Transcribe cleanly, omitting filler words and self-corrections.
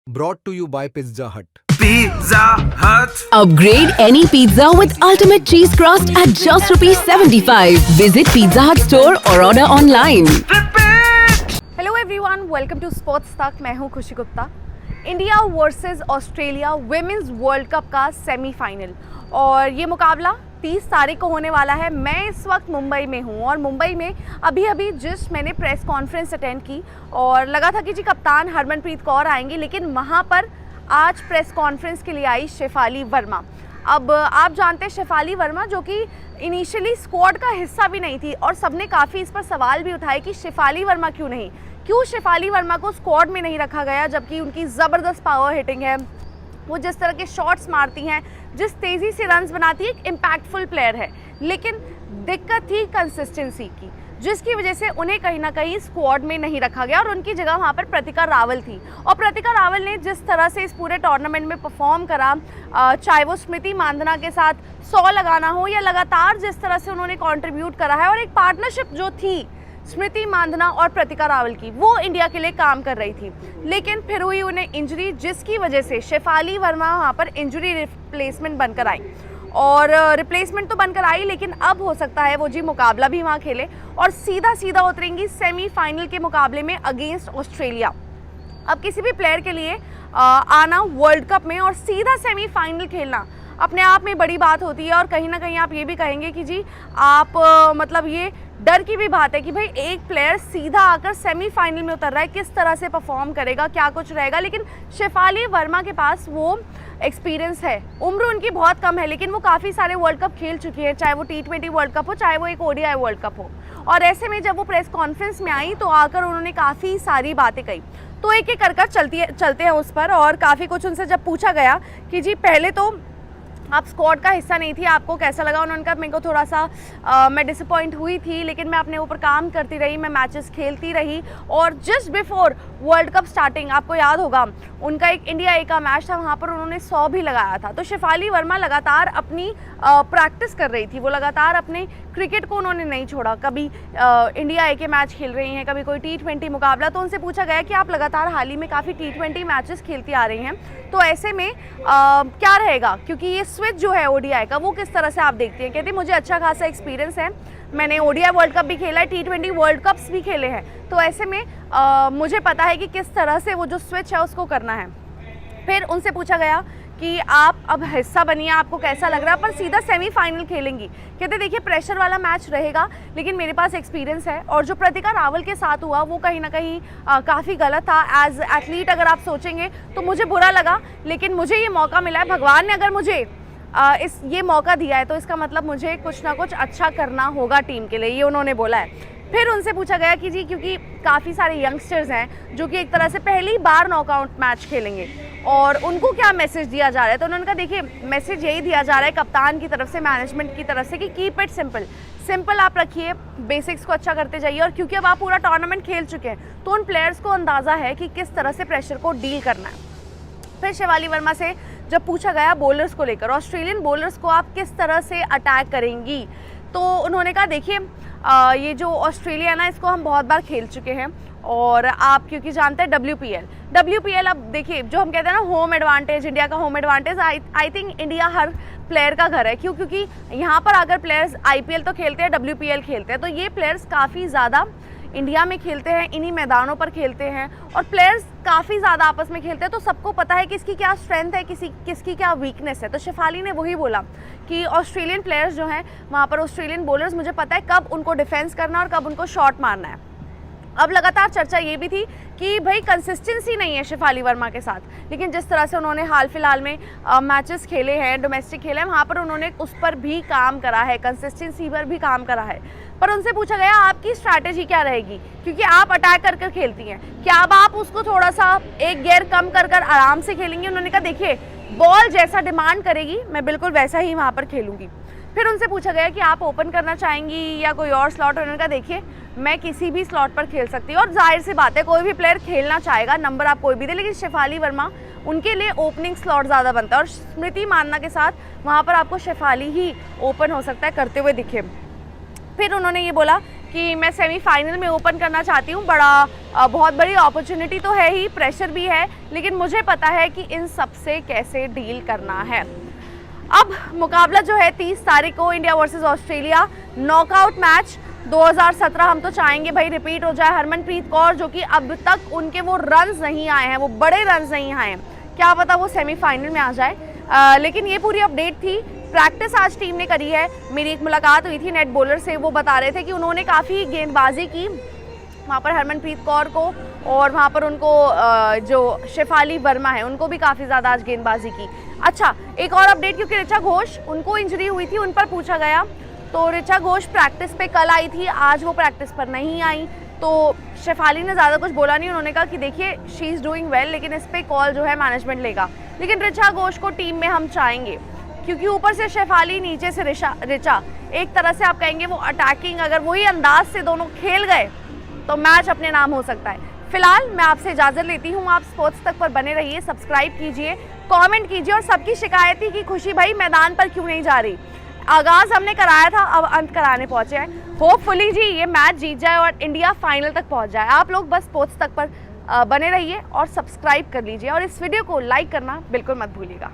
Brought to you by Pizza Hut. Pizza Hut. Upgrade any pizza with ultimate cheese crust at just rupees 75. Visit Pizza Hut store or order online. Hello everyone, welcome to sports Tak. मैं हूं Khushi Gupta. India versus Australia women's world cup का semifinal और ये मुकाबला 30 तारीख को होने वाला है। मैं इस वक्त मुंबई में हूँ और मुंबई में अभी जस्ट मैंने प्रेस कॉन्फ्रेंस अटेंड की और लगा था कि जी कप्तान हरमनप्रीत कौर आएंगी, लेकिन वहाँ पर आज प्रेस कॉन्फ्रेंस के लिए आई शेफाली वर्मा। अब आप जानते हैं शेफाली वर्मा जो कि इनिशियली स्क्वाड का हिस्सा भी नहीं थी और सबने काफ़ी इस पर सवाल भी उठाए कि शेफाली वर्मा क्यों शेफाली वर्मा को स्क्वाड में नहीं रखा गया, जबकि उनकी ज़बरदस्त पावर हिटिंग है, वो जिस तरह के शॉट्स मारती हैं, जिस तेज़ी से रन्स बनाती है, एक इम्पैक्टफुल प्लेयर है। लेकिन दिक्कत थी कंसिस्टेंसी की, जिसकी वजह से उन्हें कहीं ना कहीं स्क्वाड में नहीं रखा गया और उनकी जगह वहाँ पर प्रतिका रावल थी। और प्रतिका रावल ने जिस तरह से इस पूरे टूर्नामेंट में परफॉर्म करा, चाहे वो स्मृति मांधना के साथ 100 लगाना हो या लगातार जिस तरह से उन्होंने कंट्रीब्यूट करा है, और एक पार्टनरशिप जो थी स्मृति मांधना और प्रतिका रावल की, वो इंडिया के लिए काम कर रही थी। लेकिन फिर हुई उन्हें इंजरी, जिसकी वजह से शेफाली वर्मा वहाँ पर इंजरी रिप्लेसमेंट बनकर आई और रिप्लेसमेंट तो बनकर आई, लेकिन अब हो सकता है वो जी मुकाबला भी वहाँ खेले और सीधा उतरेंगी सेमीफाइनल के मुकाबले में अगेंस्ट ऑस्ट्रेलिया। अब किसी भी प्लेयर के लिए आना वर्ल्ड कप में और सीधा सेमीफाइनल खेलना अपने आप में बड़ी बात होती है और कहीं ना कहीं आप ये भी कहेंगे कि जी आप मतलब ये डर की भी बात है कि भाई एक प्लेयर सीधा आकर सेमीफाइनल में उतर रहा है, किस तरह से परफॉर्म करेगा, क्या कुछ रहेगा। लेकिन शेफाली वर्मा के पास वो एक्सपीरियंस है, उम्र उनकी बहुत कम है, लेकिन वो काफ़ी सारे वर्ल्ड कप खेल चुकी है, चाहे वो T20 वर्ल्ड कप हो, चाहे वो एक ODI वर्ल्ड कप हो। और ऐसे में जब वो प्रेस कॉन्फ्रेंस में आई तो आकर उन्होंने काफ़ी सारी बातें कही, तो एक एक कर चलते हैं उस पर। और काफ़ी कुछ उनसे जब पूछा गया कि जी पहले तो आप स्क्वाड का हिस्सा नहीं थी, आपको कैसा लगा, उन्होंने कहा मेरे को थोड़ा सा मैं डिसअपॉइंट हुई थी, लेकिन मैं अपने ऊपर काम करती रही, मैं मैचेस खेलती रही। और just before world cup starting आपको याद होगा उनका एक इंडिया A का मैच था, वहाँ पर उन्होंने 100 भी लगाया था। तो शेफाली वर्मा लगातार अपनी प्रैक्टिस कर रही थी, वो लगातार अपने क्रिकेट को उन्होंने नहीं छोड़ा। कभी इंडिया A के मैच खेल रही हैं, कभी कोई T20 मुकाबला। तो उनसे पूछा गया कि आप लगातार हाल ही में काफ़ी T20 मैचेस खेलती आ रही हैं, तो ऐसे में क्या रहेगा, क्योंकि ये स्विच जो है ODI का, वो किस तरह से आप देखती हैं। कहती मुझे अच्छा खासा एक्सपीरियंस है, मैंने ODI वर्ल्ड कप भी खेला है, T20 वर्ल्ड कप्स भी खेले हैं, तो ऐसे में मुझे पता है कि किस तरह से वो जो स्विच है उसको करना है। फिर उनसे पूछा गया कि आप अब हिस्सा बनिए, आपको कैसा लग रहा है, पर सीधा सेमीफाइनल खेलेंगी। कहते देखिए प्रेशर वाला मैच रहेगा, लेकिन मेरे पास एक्सपीरियंस है। और जो प्रतिका रावल के साथ हुआ वो कहीं ना कहीं काफ़ी गलत था। एज एथलीट अगर आप सोचेंगे तो मुझे बुरा लगा, लेकिन मुझे ये मौका मिला है, भगवान ने अगर मुझे ये मौका दिया है तो इसका मतलब मुझे कुछ ना कुछ अच्छा करना होगा टीम के लिए, ये उन्होंने बोला है। फिर उनसे पूछा गया कि जी क्योंकि काफ़ी सारे यंगस्टर्स हैं जो कि एक तरह से पहली बार नॉकआउट मैच खेलेंगे और उनको क्या मैसेज दिया जा रहा है, तो उन्होंने कहा देखिए मैसेज यही दिया जा रहा है कप्तान की तरफ से, मैनेजमेंट की तरफ से, कि कीप इट सिंपल आप रखिए, बेसिक्स को अच्छा करते जाइए। और क्योंकि अब आप पूरा टूर्नामेंट खेल चुके हैं तो उन प्लेयर्स को अंदाज़ा है कि किस तरह से प्रेशर को डील करना है। फिर शेफाली वर्मा से जब पूछा गया बॉलर्स को लेकर, ऑस्ट्रेलियन बॉलर्स को आप किस तरह से अटैक करेंगी, तो उन्होंने कहा देखिए ये जो ऑस्ट्रेलिया ना, इसको हम बहुत बार खेल चुके हैं और आप क्योंकि जानते हैं WPL अब देखिए जो हम कहते हैं ना होम एडवांटेज, इंडिया का home advantage, I think India her player का घर है। क्योंकि यहाँ पर अगर प्लेयर्स IPL तो खेलते हैं, WPL खेलते हैं, तो ये प्लेयर्स काफ़ी ज़्यादा इंडिया में खेलते हैं, इन्हीं मैदानों पर खेलते हैं और प्लेयर्स काफ़ी ज़्यादा आपस में खेलते हैं, तो सबको पता है किसकी क्या स्ट्रेंथ है, किसकी क्या वीकनेस है। तो शेफाली ने वही बोला कि ऑस्ट्रेलियन प्लेयर्स जो हैं वहाँ पर, ऑस्ट्रेलियन बॉलर्स, मुझे पता है कब उनको डिफेंस करना और कब उनको शॉट मारना है। अब लगातार चर्चा ये भी थी कि भाई कंसिस्टेंसी नहीं है शेफाली वर्मा के साथ, लेकिन जिस तरह से उन्होंने हाल फिलहाल में मैचेस खेले हैं, डोमेस्टिक खेले हैं, वहाँ पर उन्होंने उस पर भी काम करा है, कंसिस्टेंसी पर भी काम करा है। पर उनसे पूछा गया आपकी स्ट्रैटेजी क्या रहेगी, क्योंकि आप अटैक कर खेलती हैं, क्या अब आप उसको थोड़ा सा एक गियर कम कर आराम से खेलेंगी। उन्होंने कहा देखिए बॉल जैसा डिमांड करेगी मैं बिल्कुल वैसा ही वहाँ पर खेलूँगी। फिर उनसे पूछा गया कि आप ओपन करना चाहेंगी या कोई और स्लॉट, उन्होंने कहा देखिए मैं किसी भी स्लॉट पर खेल सकती हूँ और जाहिर सी बात है कोई भी प्लेयर खेलना चाहेगा, नंबर आप कोई भी दे, लेकिन शेफाली वर्मा उनके लिए ओपनिंग स्लॉट ज़्यादा बनता है और स्मृति मांधना के साथ वहाँ पर आपको शेफाली ही ओपन हो सकता है करते हुए दिखे। फिर उन्होंने ये बोला कि मैं सेमीफाइनल में ओपन करना चाहती हूँ। बहुत बड़ी अपॉर्चुनिटी तो है ही, प्रेशर भी है, लेकिन मुझे पता है कि इन सब से कैसे डील करना है। अब मुकाबला जो है 30 तारीख को India versus Australia, knockout match 2017 हम तो चाहेंगे भाई रिपीट हो जाए। हरमनप्रीत कौर जो कि अब तक उनके वो रन्स नहीं आए हैं, वो बड़े रन्स नहीं आए हैं, क्या पता वो सेमीफाइनल में आ जाए। लेकिन ये पूरी अपडेट थी। प्रैक्टिस आज टीम ने करी है। मेरी एक मुलाकात हुई थी नेट बॉलर से, वो बता रहे थे कि उन्होंने काफ़ी गेंदबाजी की वहाँ पर हरमनप्रीत कौर को, और वहाँ पर उनको जो शेफाली वर्मा है उनको भी काफ़ी ज़्यादा आज गेंदबाजी की। अच्छा, एक और अपडेट, क्योंकि ऋचा घोष उनको इंजरी हुई थी, उन पर पूछा गया तो ऋचा घोष प्रैक्टिस पे कल आई थी, आज वो प्रैक्टिस पर नहीं आई, तो शेफाली ने ज़्यादा कुछ बोला नहीं। उन्होंने कहा कि देखिए शी इज़ डूइंग वेल, लेकिन इस पर कॉल जो है मैनेजमेंट लेगा। लेकिन ऋचा घोष को टीम में हम चाहेंगे, क्योंकि ऊपर से शेफाली, नीचे से ऋचा, एक तरह से आप कहेंगे वो अटैकिंग, अगर वही अंदाज से दोनों खेल गए तो मैच अपने नाम हो सकता है। फिलहाल मैं आपसे इजाज़त लेती हूँ। आप स्पोर्ट्स तक पर बने रहिए, सब्सक्राइब कीजिए, कमेंट कीजिए। और सबकी शिकायत थी कि खुशी भाई मैदान पर क्यों नहीं जा रही। आगाज़ हमने कराया था, अब अंत कराने पहुँचे हैं। होपफुली जी ये मैच जीत जाए और इंडिया फाइनल तक पहुँच जाए। आप लोग बस स्पोर्ट्स तक पर बने रहिए और सब्सक्राइब कर लीजिए, और इस वीडियो को लाइक करना बिल्कुल मत भूलिएगा।